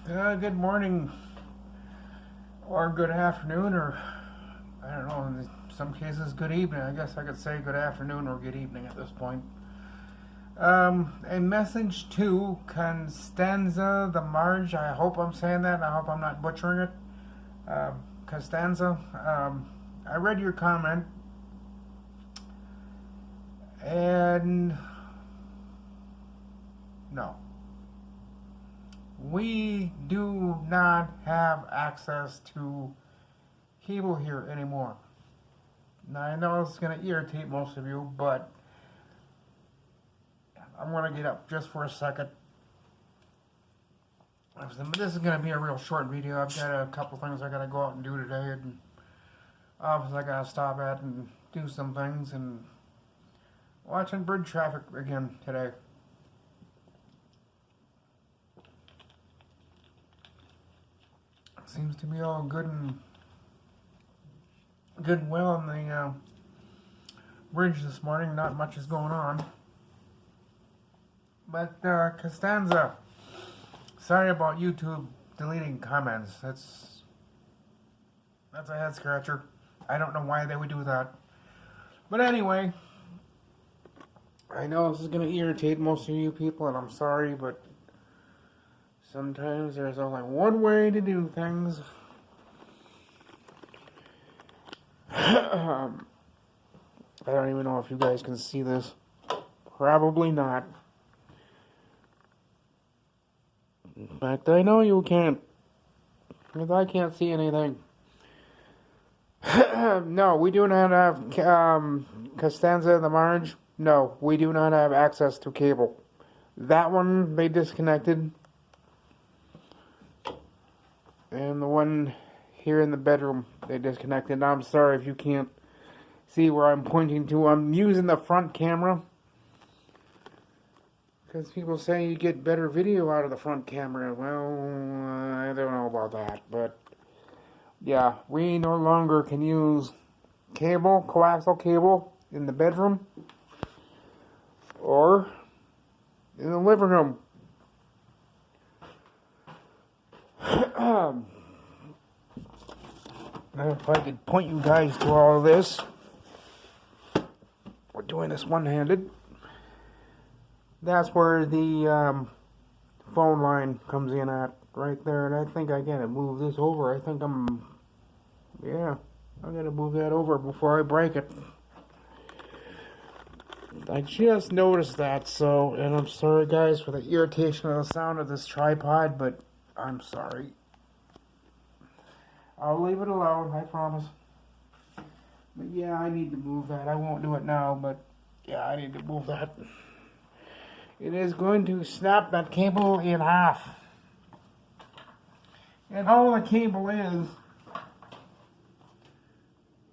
Good morning, or good afternoon, or I don't know, in some cases, good evening. I guess I could say good afternoon or good evening at this point. A message to Costanza the Marge. I hope I'm saying that. I hope I'm not butchering it. Costanza, I read your comment, and no. We do not have access to cable here anymore. Now, I know it's going to irritate most of you, but I'm going to get up just for a second. This is going to be a real short video. I've got a couple things I got to go out and do today, and obviously I got to stop at and do some things, and watching bridge traffic again today. Seems to be all good and well on the bridge this morning. Not much is going on. But Costanza, sorry about YouTube deleting comments. That's a head scratcher. I don't know why they would do that. But anyway, I know this is going to irritate most of you people, and I'm sorry, but sometimes there's only one way to do things. I don't even know if you guys can see this. Probably not. In fact, I know you can't, because I can't see anything. No, we do not have Costanza the Marge. No, we do not have access to cable. That one they disconnected. And the one here in the bedroom they disconnected. Now, I'm sorry if you can't see where I'm pointing to. I'm using the front camera, because people say you get better video out of the front camera. Well, I don't know about that, but yeah, we no longer can use cable, coaxial cable, in the bedroom or in the living room. If I could point you guys to all of this. We're doing this one-handed. That's where the phone line comes in at, right there. And I think I gotta move this over. I think I gotta move that over before I break it. I just noticed that, so, and I'm sorry guys for the irritation of the sound of this tripod, but I'm sorry. I'll leave it alone, I promise. But yeah, I need to move that. I won't do it now, but yeah, I need to move that. It is going to snap that cable in half. And all the cable is,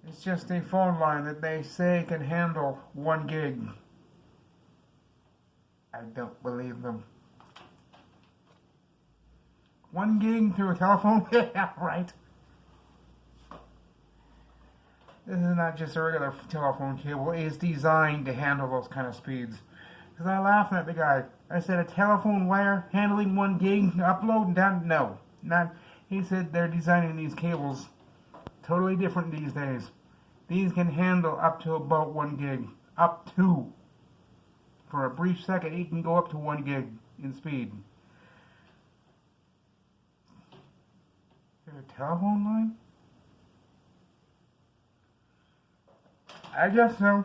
it's just a phone line that they say can handle 1 gig. I don't believe them. 1 gig through a telephone? Yeah, right. This is not just a regular telephone cable. It is designed to handle those kind of speeds. Because I laughed at the guy. I said, a telephone wire handling 1 gig upload and down? No. Not. He said they're designing these cables totally different these days. These can handle up to about 1 gig. Up to. For a brief second, it can go up to 1 gig in speed. Is there a telephone line? I guess so.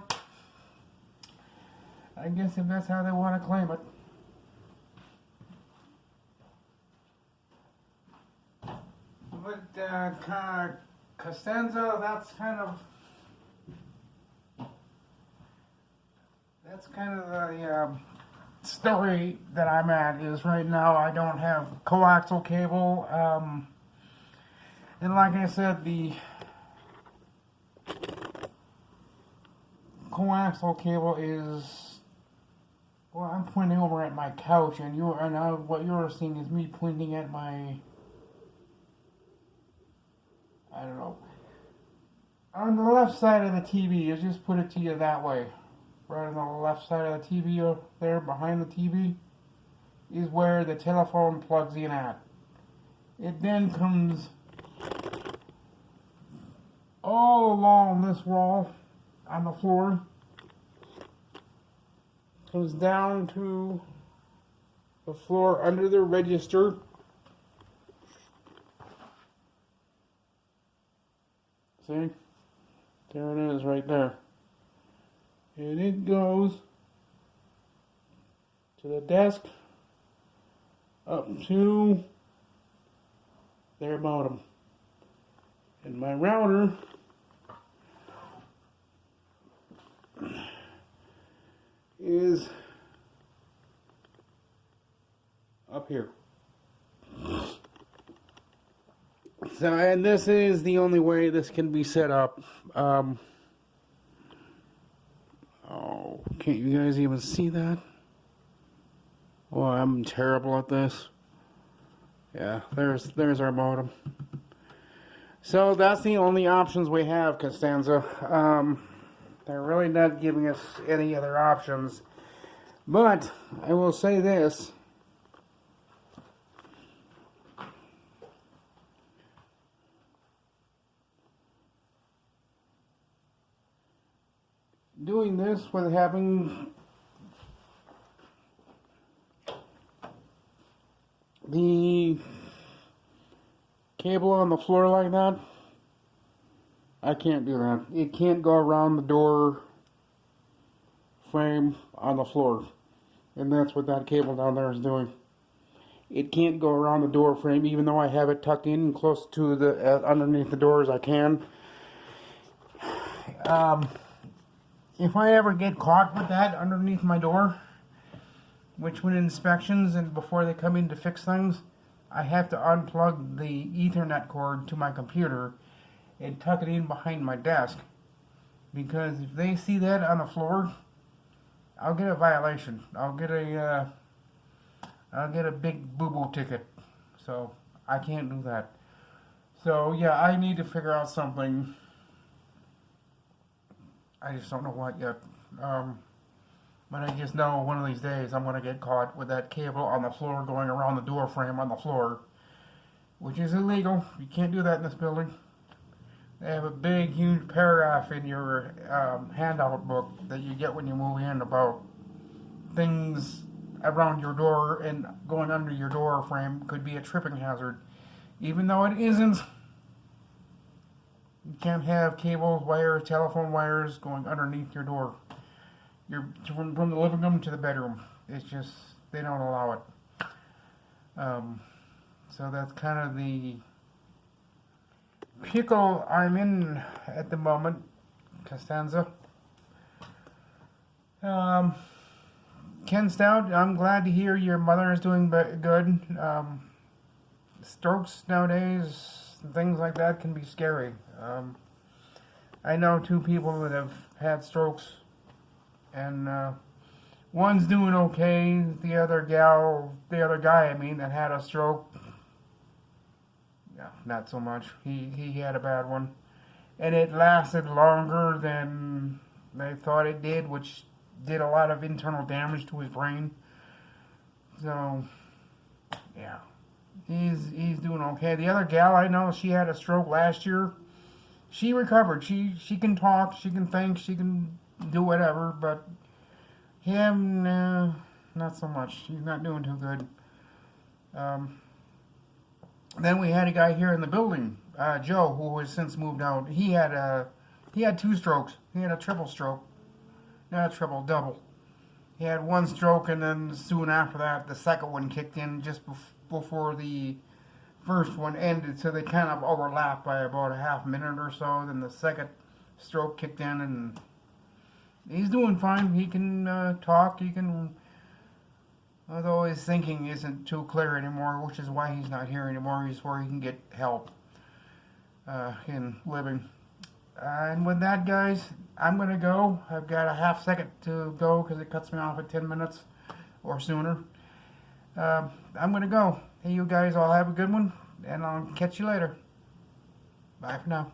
I guess if that's how they want to claim it. But Costanza, that's kind of the story that I'm at. Is right now I don't have coaxial cable, and like I said, the coaxial cable is, well, I'm pointing over at my couch, and what you're seeing is me pointing at my, I don't know, on the left side of the TV. Let's just put it to you that way. Right on the left side of the TV there, behind the TV, is where the telephone plugs in at. It then comes all along this wall on the floor. Comes down to the floor under the register. See? There it is right there. And it goes to the desk up to their modem. And my router is up here. So, and this is the only way this can be set up. Oh, can't you guys even see that? Oh, I'm terrible at this. Yeah, there's our modem. So that's the only options we have, Costanza. They're really not giving us any other options. But I will say this. Doing this with having the cable on the floor like that, I can't do that. It can't go around the door frame on the floor. And that's what that cable down there is doing. It can't go around the door frame, even though I have it tucked in close to the underneath the door as I can. If I ever get caught with that underneath my door, which when inspections and before they come in to fix things, I have to unplug the Ethernet cord to my computer and tuck it in behind my desk. Because if they see that on the floor, I'll get a violation. I'll get a big boo-boo ticket. So I can't do that. So yeah, I need to figure out something. I just don't know what yet. But I just know one of these days I'm going to get caught with that cable on the floor going around the door frame on the floor, which is illegal. You can't do that in this building. They have a big, huge paragraph in your handout book that you get when you move in about things around your door and going under your door frame could be a tripping hazard. Even though it isn't, you can't have cables, wires, telephone wires going underneath your door. You're from the living room to the bedroom. It's just, they don't allow it. So that's kind of the pickle I'm in at the moment, Costanza. Ken Stout, I'm glad to hear your mother is doing good. Strokes nowadays, things like that can be scary. I know 2 people that have had strokes, and one's doing okay. The other guy, I mean, that had a stroke, yeah, not so much. He had a bad one, and it lasted longer than they thought it did, which did a lot of internal damage to his brain. So, yeah, he's doing okay. The other gal I know, she had a stroke last year. She recovered. She can talk, she can think, she can do whatever, but him, not so much. He's not doing too good. Then we had a guy here in the building, Joe, who has since moved out. He had 2 strokes. He had a triple stroke. Not a triple, double. He had 1 stroke, and then soon after that, the second one kicked in just before the first one ended, so they kind of overlapped by about a half minute or so. Then the second stroke kicked in, and he's doing fine. He can talk. He can, although his thinking isn't too clear anymore, which is why he's not here anymore. He's where he can get help in living. And with that, guys, I'm going to go. I've got a half second to go because it cuts me off at 10 minutes or sooner. I'm going to go. Hey, you guys all have a good one, and I'll catch you later. Bye for now.